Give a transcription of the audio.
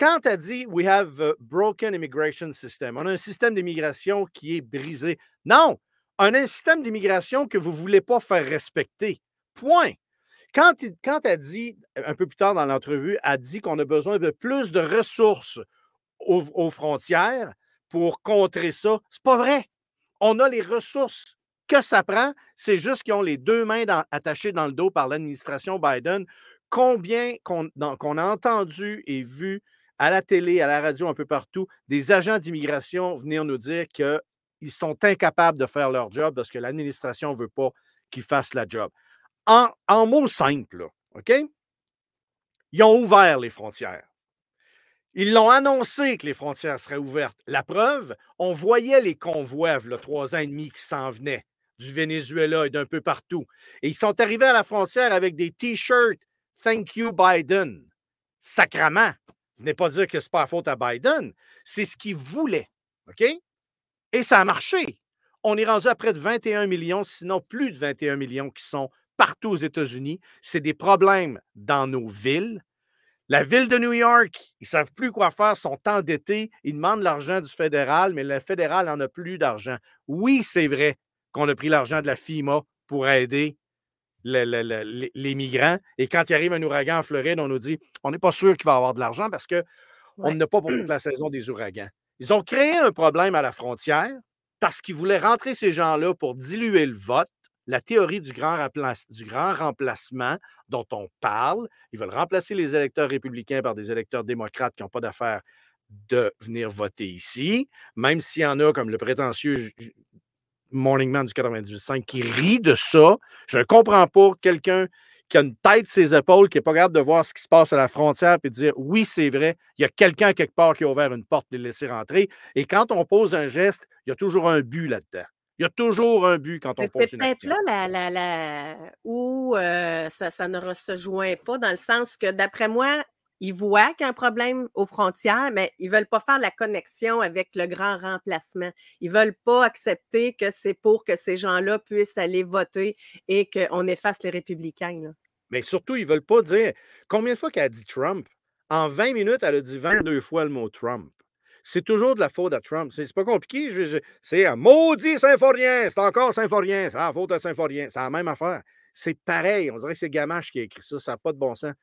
quand elle dit We have a broken immigration system, on a un système d'immigration qui est brisé. Non, on a un système d'immigration que vous ne voulez pas faire respecter. Point. Quand elle dit, un peu plus tard dans l'entrevue, elle dit qu'on a besoin de plus de ressources aux frontières pour contrer ça, c'est pas vrai. On a les ressources que ça prend, c'est juste qu'ils ont les deux mains attachées dans le dos par l'administration Biden. Combien qu'on a entendu et vu à la télé, à la radio, un peu partout, des agents d'immigration venir nous dire qu'ils sont incapables de faire leur job parce que l'administration ne veut pas qu'ils fassent la job. En mots simples, là, OK? Ils ont ouvert les frontières. Ils l'ont annoncé que les frontières seraient ouvertes. La preuve, on voyait les convois, il y a 3 ans et demi, qui s'en venaient du Venezuela et d'un peu partout. Et ils sont arrivés à la frontière avec des T-shirts « Thank you, Biden ». Sacrement. Venez pas dire que ce n'est pas la faute à Biden. C'est ce qu'ils voulaient. OK? Et ça a marché. On est rendu à près de 21 millions, sinon plus de 21 millions qui sont partout aux États-Unis. C'est des problèmes dans nos villes. La ville de New York, ils ne savent plus quoi faire, sont endettés, ils demandent l'argent du fédéral, mais le fédéral n'en a plus d'argent. Oui, c'est vrai qu'on a pris l'argent de la FEMA pour aider les migrants. Et quand il arrive un ouragan en Floride, on nous dit on n'est pas sûr qu'il va y avoir de l'argent parce qu'on n'a pas pour toute la saison des ouragans. Ils ont créé un problème à la frontière parce qu'ils voulaient rentrer ces gens-là pour diluer le vote. La théorie du grand remplacement dont on parle, ils veulent remplacer les électeurs républicains par des électeurs démocrates qui n'ont pas d'affaire de venir voter ici, même s'il y en a comme le prétentieux Morning Man du 98.5 qui rit de ça. Je ne comprends pas quelqu'un qui a une tête sur ses épaules, qui n'est pas capable de voir ce qui se passe à la frontière et de dire oui, c'est vrai, il y a quelqu'un quelque part qui a ouvert une porte et les laisser rentrer. Et quand on pose un geste, il y a toujours un but là-dedans. Il y a toujours un but quand on pose une action. C'est peut-être là où ça ne se joint pas, dans le sens que, d'après moi, ils voient qu'il y a un problème aux frontières, mais ils ne veulent pas faire la connexion avec le grand remplacement. Ils ne veulent pas accepter que c'est pour que ces gens-là puissent aller voter et qu'on efface les républicains. Là. Mais surtout, ils ne veulent pas dire combien de fois qu'elle a dit Trump. En 20 minutes, elle a dit 22 fois le mot Trump. C'est toujours de la faute à Trump. C'est pas compliqué. C'est un maudit Symphorien. C'est encore Symphorien. C'est la faute à Symphorien. C'est la même affaire. C'est pareil. On dirait que c'est Gamache qui a écrit ça. Ça n'a pas de bon sens.